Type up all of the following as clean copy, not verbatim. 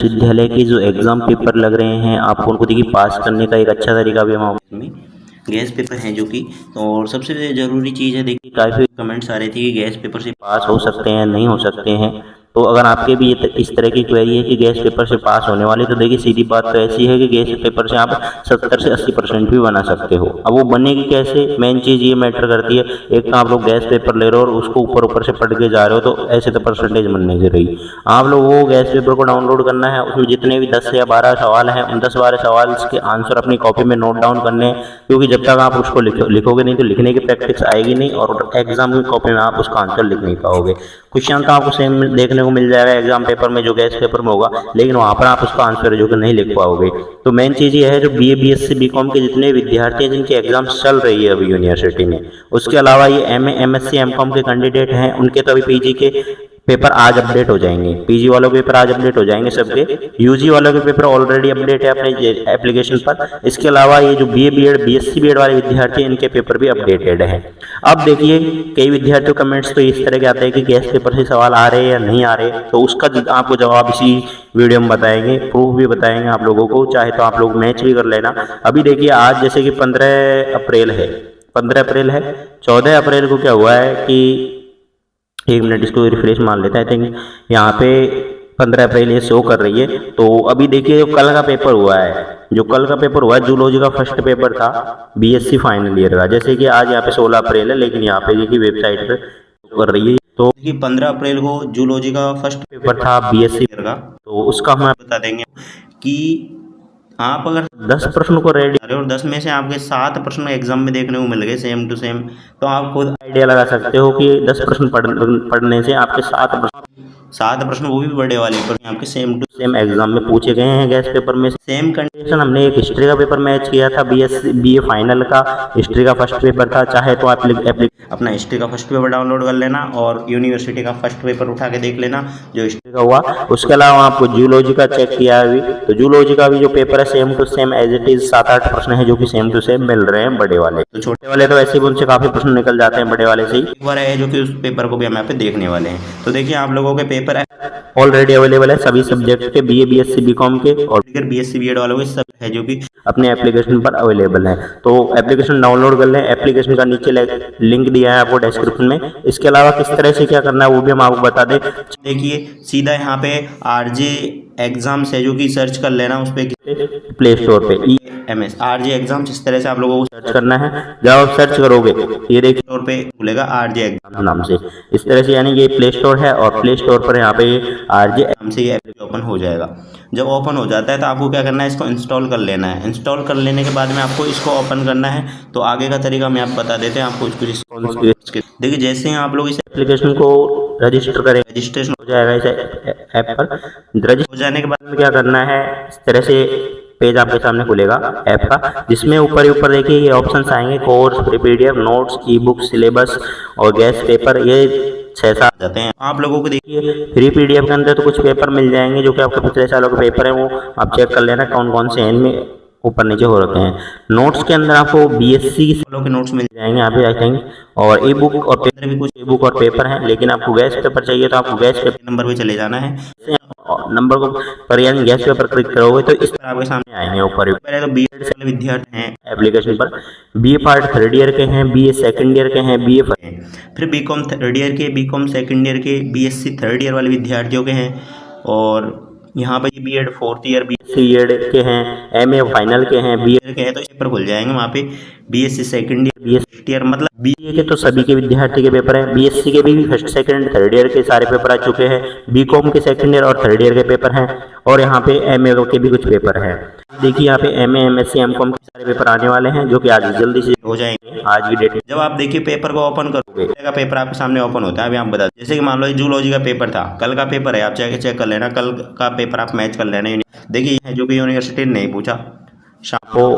विद्यालय के जो एग्ज़ाम पेपर लग रहे हैं आपको उनको देखिए पास करने का एक अच्छा तरीका भी हम इसमें गैस पेपर हैं जो कि और सबसे ज़रूरी चीज़ है। देखिए काफ़ी कमेंट्स आ रहे थे कि गैस पेपर से पास हो सकते हैं नहीं हो सकते हैं। तो अगर आपके भी इस तरह की क्वेरी है कि गैस पेपर से पास होने वाले, तो देखिए सीधी बात तो ऐसी है कि गैस पेपर से आप 70 से 80% भी बना सकते हो। अब वो बनेगी कैसे, मेन चीज़ ये मैटर करती है। एक तो आप लोग गैस पेपर ले रहे हो और उसको ऊपर ऊपर से पढ़ के जा रहे हो, तो ऐसे तो परसेंटेज बनने से रही। आप लोग वो गैस पेपर को डाउनलोड करना है, उसमें जितने भी 10 या 12 सवाल हैं उन 10-12 सवाल के आंसर अपनी कॉपी में नोट डाउन करने हैं, क्योंकि जब तक आप उसको लिखोगे नहीं तो लिखने की प्रैक्टिस आएगी नहीं और एग्जाम की कॉपी में आप उसका आंसर लिख नहीं पाओगे। क्वेश्चन तो आपको सेम देखने को मिल जाएगा एग्जाम पेपर में जो गैस पेपर में होगा, लेकिन वहाँ पर आप उसका आंसर जो कि नहीं लिख पाओगे। तो मेन चीज़ ये है, जो बीए बीएससी बीकॉम के जितने विद्यार्थी हैं जिनके एग्जाम्स चल रही है अभी यूनिवर्सिटी में, उसके अलावा ये एमए एमएससी एमकॉम के कैंडिडेट हैं, उनके तो अभी पीजी के पेपर आज अपडेट हो जाएंगे। पीजी वालों के पेपर आज अपडेट हो जाएंगे सबके। यूजी वालों के पेपर ऑलरेडी अपडेट है अपने एप्लीकेशन पर। इसके अलावा ये जो बीए बीएड बीएससी बीएड वाले विद्यार्थी हैं इनके पेपर भी अपडेटेड हैं। अब देखिए कई विद्यार्थियों कमेंट्स तो इस तरह के आते हैं कि गैस पेपर से सवाल आ रहे हैं या नहीं आ रहे, तो उसका आपको जवाब इसी वीडियो में बताएंगे, प्रूफ भी बताएंगे आप लोगों को। चाहे तो आप लोग मैच भी कर लेना। अभी देखिए आज जैसे कि 15 अप्रैल है, 15 अप्रैल है, 14 अप्रैल को क्या हुआ है कि एक मिनट इसको रिफ्रेश मार लेते हैं। आई थिंक यहाँ पे 15 अप्रैल ये शो कर रही है। तो अभी देखिए जो कल का पेपर हुआ है, जो कल का पेपर हुआ है जूलॉजी का फर्स्ट पेपर था बीएससी फाइनल ईयर का। जैसे कि आज यहाँ पे 16 अप्रैल है, लेकिन यहाँ पे देखिए वेबसाइट पे कर रही है। तो देखिए 15 अप्रैल को जूलॉजी का फर्स्ट पेपर था बीएससी ईयर का, तो उसका हम बता देंगे कि आप अगर 10 प्रश्न को रेडी कर रहे हो और 10 में से आपके 7 प्रश्न एग्जाम में देखने को मिल गए सेम टू सेम, तो आप खुद आइडिया लगा सकते हो कि 10 प्रश्न पढ़ने से आपके 7 प्रश्न वो भी बड़े वाले प्रश्न आपके सेम टू सेम एग्जाम में पूछे गए हैं गैस पेपर में। सेम कंडीशन हमने एक हिस्ट्री का पेपर मैच किया था, बीए फाइनल का हिस्ट्री का फर्स्ट पेपर था। चाहे तो आप अपना हिस्ट्री का फर्स्ट पेपर डाउनलोड कर लेना और यूनिवर्सिटी का फर्स्ट पेपर उठा के देख लेना जो हिस्ट्री का हुआ। उसके अलावा आपको जूलॉजी का चेक किया अभी, तो जूलॉजी का भी जो पेपर है same to same as it is 7-8 प्रश्न है जो कि सेम टू सेम मिल रहे हैं बड़े वाले। तो छोटे वाले तो ऐसे भी उनसे काफी प्रश्न निकल जाते हैं, बड़े वाले से ही एक बार है जो कि उस पेपर को भी हम यहाँ पे देखने वाले हैं। तो देखिए आप लोगों के पेपर है ऑलरेडी अवेलेबल है सभी सब्जेक्ट के, बीए बीएससी बीकॉम के और बीएससी बीएड वालों के सब है जो कि अपने एप्लीकेशन पर अवेलेबल है। तो एप्लीकेशन डाउनलोड कर लें, एप्लीकेशन का नीचे लिंक दिया है आपको डिस्क्रिप्शन में। इसके अलावा किस तरह से क्या करना है वो भी हम आपको बता दें। देखिए सीधा यहाँ पे आरजे एग्जाम्स है जो कि सर्च कर लेना उस पर प्ले स्टोर पे EMS आरजे एग्जाम्स, इस तरह से आप लोगों को सर्च करना है। जब आप सर्च करोगे ये देखिए स्टोर पे खुलेगा आरजे एग्जाम नाम से, इस तरह से, यानी ये प्ले स्टोर है और प्ले स्टोर पर यहाँ पे आरजे एग्जाम से ये एप्लीकेशन ओपन हो जाएगा। जब ओपन हो जाता है तो आपको क्या करना है, इसको इंस्टॉल कर लेना है। इंस्टॉल कर लेने के बाद में आपको इसको ओपन करना है। तो आगे का तरीका मैं आपको बता देते हैं आपको इसको। देखिए जैसे ही आप लोग इस एप्लीकेशन को रजिस्टर करें, रजिस्ट्रेशन हो जाएगा इस ऐप पर। रजिस्टर हो जाने के बाद में क्या करना है, इस तरह से पेज आपके सामने खुलेगा ऐप का, जिसमें ऊपर ही ऊपर देखिए ये ऑप्शंस आएंगे, कोर्स, फ्री पीडीएफ, नोट्स, ई बुक, सिलेबस और गैस पेपर। ये 6-7 जाते हैं। आप लोगों को देखिए फ्री पीडीएफ के अंदर तो कुछ पेपर मिल जाएंगे जो कि आपके पिछले सालों के पेपर हैं, वो आप चेक कर लेना कौन कौन से इनमें ऊपर नीचे हो रखे हैं। नोट्स के अंदर आपको बीएससी के नोट्स मिल जाएंगे यहाँ पे आई थिंक, और ई बुक और पेपर भी, कुछ ई बुक और पेपर हैं। लेकिन आपको गैस पेपर चाहिए तो आपको गैस पेपर नंबर पे चले जाना है। नंबर को पर यानी गैस पेपर क्लिक करोगे तो इस तरह आपके सामने आएंगे ऊपर। पहले तो बीएड से विद्यार्थी हैं एप्लीकेशन पर, बीए पार्ट थर्ड ईयर के हैं, बीए सेकंड ईयर के हैं, बीए फिर बीकॉम थर्ड ईयर के, बीकॉम सेकंड ईयर के, बीएससी थर्ड ईयर वाले विद्यार्थियों के हैं, और यहाँ पर BEd fourth year, BSc BEd के हैं, एमए फाइनल के हैं, बीए के हैं। तो पेपर खुल जाएंगे वहाँ पे BSc second year, BSc year, मतलब बीए के तो सभी के विद्यार्थी के पेपर हैं। बीएससी के भी फर्स्ट सेकंड थर्ड ईयर के सारे पेपर आ चुके हैं। बीकॉम के सेकंड ईयर और थर्ड ईयर के पेपर हैं, और यहाँ पे एमए के भी कुछ पेपर हैं। देखिए यहाँ पे एमए एमएससी एमकॉम के सारे पेपर आने वाले हैं जो कि आज जल्दी से हो जाएंगे आज की डेट में। जब आप देखिए पेपर को ओपन करोगे, का पेपर आपके सामने ओपन होता है। अभी आप बता दें, जैसे कि मान लो जूलॉजी का पेपर था, कल का पेपर है, आप चेक कर लेना, कल का पेपर आप मैच कर लेना। देखिए जो कि यूनिवर्सिटी ने नहीं पूछा, शापो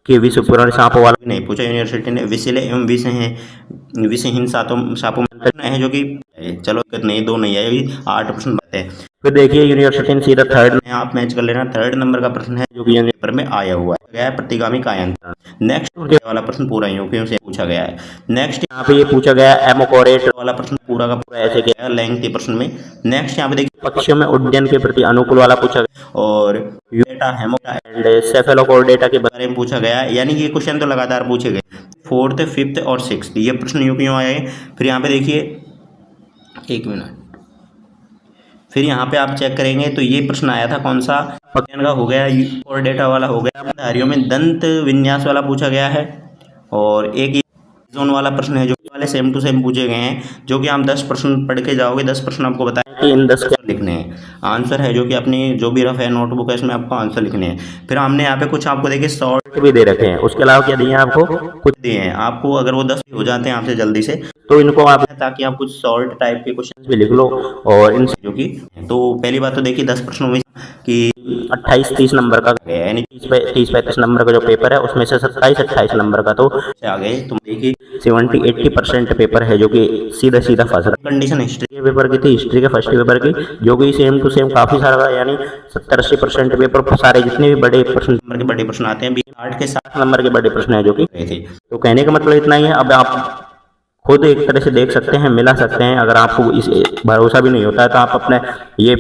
के विश्व पुराण सापों वाला भी नहीं पूछा यूनिवर्सिटी ने, विशिले एवं विषयहीन सापों है जो कि चलो नहीं, 2 नहीं आए, 8 प्रश्न बात है। फिर देखिए यूनिवर्सिटी इन सीधा थर्ड में आप मैच कर लेना, थर्ड नंबर का प्रश्न है जो कि पेपर में आया हुआ है प्रतिगामी कायांतरण। नेक्स्ट वाला प्रश्न पूरा यूपीओ से पूछा गया है। नेक्स्ट यहाँ पे ये पूछा गया एमोकोरेट वाला प्रश्न पूरा का पूरा ऐसे गया लेंथी प्रश्न में। नेक्स्ट यहाँ पे देखिए पक्षियों में उड्डयन के प्रति अनुकूल वाला पूछा गया और डेटा हेमोटा एंड सेफेलोकोर्डेटा के बारे में पूछा गया है। यानी ये क्वेश्चन तो लगातार पूछे गए, 4th, 5th और 6th ये प्रश्न यूपीओ आए। फिर यहाँ पे देखिए एक मिनट, फिर यहाँ पे आप चेक करेंगे तो ये प्रश्न आया था कौन सा, पक्षियों का हो गया और डेटा वाला हो गया, धारियों में दंत विन्यास वाला पूछा गया है और एक जोन वाला प्रश्न है जो वाले सेम टू सेम पूछे गए हैं, जो कि आप 10 प्रश्न पढ़ के जाओगे, 10 प्रश्न आपको बताएं कि इन 10 क्या लिखने हैं। आंसर है जो कि अपनी जो भी रफ है नोटबुक है इसमें आपको आंसर लिखने हैं। फिर हमने यहाँ पे कुछ आपको देखिए शॉर्ट भी दे रखे हैं, उसके अलावा क्या दिए हैं आपको, कुछ दिए हैं आपको, अगर वो 10 हो जाते हैं आपसे जल्दी से तो इनको आप ताकि आप कुछ शॉर्ट टाइप के क्वेश्चन भी लिख लो और इनसे जो कि तो पहली बात तो देखिए 10 प्रश्नों में कि 28-30 नंबर का है, यानी 30-35 नंबर का जो पेपर है उसमें से 27-28 नंबर का तो आ गए। तो देखिए 70-80% पेपर है जो कि सीधा सीधा फंस रहा। कंडीशन हिस्ट्री के पेपर की थी, हिस्ट्री के फर्स्ट पेपर की, जो कि सेम टू सेम काफी सारा यानी 70-80% पेपर सारे जितने भी बड़े प्रश्न नंबर के बड़े प्रश्न आते हैं 8 के 7 नंबर के बड़े प्रश्न है जो कि थे। तो कहने का मतलब इतना ही है। अब आप खुद एक तरह से देख सकते हैं, मिला सकते हैं। अगर आपको इस भरोसा भी नहीं होता है तो आप अपने ये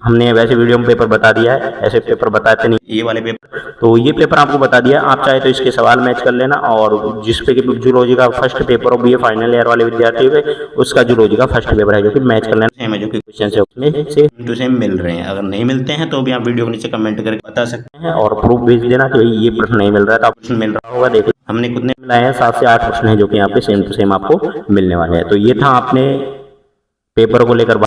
हमने वैसे वीडियो में पेपर बता दिया है, ऐसे पेपर बताते नहीं ये वाले पेपर, तो ये पेपर आपको बता दिया। आप चाहे तो इसके सवाल मैच कर लेना और जिस पे कि जूलॉजी का फर्स्ट पेपर हो, बीए फाइनल ईयर वाले विद्यार्थी हुए उसका जूलॉजी का फर्स्ट पेपर है जो कि मैच कर लेना है, जो कि क्वेश्चन है उसमें से टू सेम मिल रहे हैं। अगर नहीं मिलते हैं तो भी आप वीडियो के नीचे कमेंट करके बता सकते हैं और प्रूफ भेज देना कि ये प्रश्न नहीं मिल रहा है तो प्रश्न मिल रहा होगा। देखो हमने कितने मिलाए हैं, 7 से 8 प्रश्न है जो कि यहाँ पे सेम टू सेम आपको मिलने वाले हैं। तो ये था आपने पेपर को लेकर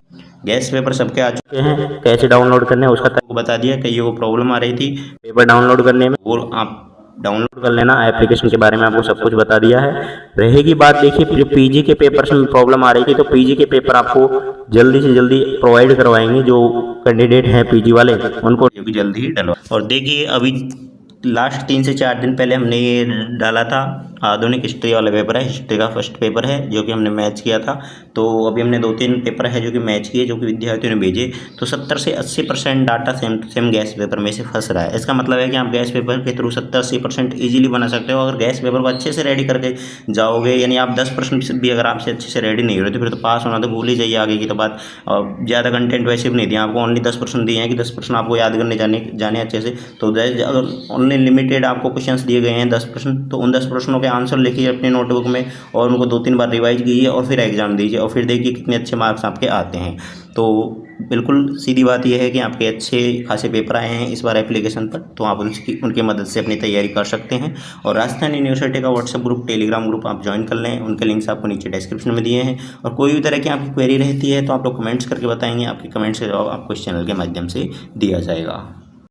गैस पेपर सबके आ चुके हैं, कैसे डाउनलोड करने हैं उसका आपको बता दिया कि ये वो प्रॉब्लम आ रही थी पेपर डाउनलोड करने में, और आप डाउनलोड कर लेना। एप्लीकेशन के बारे में आपको सब कुछ बता दिया है। रहेगी बात देखिए जो पीजी के पेपर में प्रॉब्लम आ रही थी, तो पीजी के पेपर आपको जल्दी से जल्दी प्रोवाइड करवाएंगे, जो कैंडिडेट हैं पीजी वाले उनको जल्दी ही डलवा। और देखिए अभी लास्ट 3 से 4 दिन पहले हमने ये डाला था आधुनिक हिस्ट्री वाला पेपर है, हिस्ट्री का फर्स्ट पेपर है जो कि हमने मैच किया था। तो अभी हमने 2-3 पेपर है जो कि मैच किए, जो कि विद्यार्थियों ने भेजे। तो 70 से 80% data same to same guess paper में से फंस रहा है। इसका मतलब है कि आप गैस पेपर के थ्रू 70-80% ईजिली बना सकते हो अगर गैस पेपर को अच्छे से रेडी करके जाओगे। यानी आप 10% भी अगर आपसे अच्छे से रेडी नहीं हो रहे तो फिर तो पास होना तो भूल ही जाइए, आगे की तो बात। और ज़्यादा कंटेंट वैसे भी नहीं दिया आपको, ओनली 10% दिए हैं कि 10% आपको याद करने जाने अच्छे से। तो अगर ओनली लिमिटेड आपको क्वेश्चंस दिए गए हैं 10 प्रश्न, तो उन 10 प्रश्नों के आंसर लिखिए अपने नोटबुक में और उनको 2-3 बार रिवाइज कीजिए और फिर एग्जाम दीजिए और फिर देखिए कितने अच्छे मार्क्स आपके आते हैं। तो बिल्कुल सीधी बात यह है कि आपके अच्छे खासे पेपर आए हैं इस बार एप्लीकेशन पर, तो आप उनकी मदद से अपनी तैयारी कर सकते हैं। और राजस्थान यूनिवर्सिटी का व्हाट्सएप ग्रुप, टेलीग्राम ग्रुप आप ज्वाइन कर लें, उनके लिंक्स आपको नीचे डिस्क्रिप्शन में दिए हैं। और कोई भी तरह की आपकी क्वेरी रहती है तो आप लोग कमेंट्स करके बताएंगे, आपके कमेंट्स का जवाब आपको इस चैनल के माध्यम से दिया जाएगा।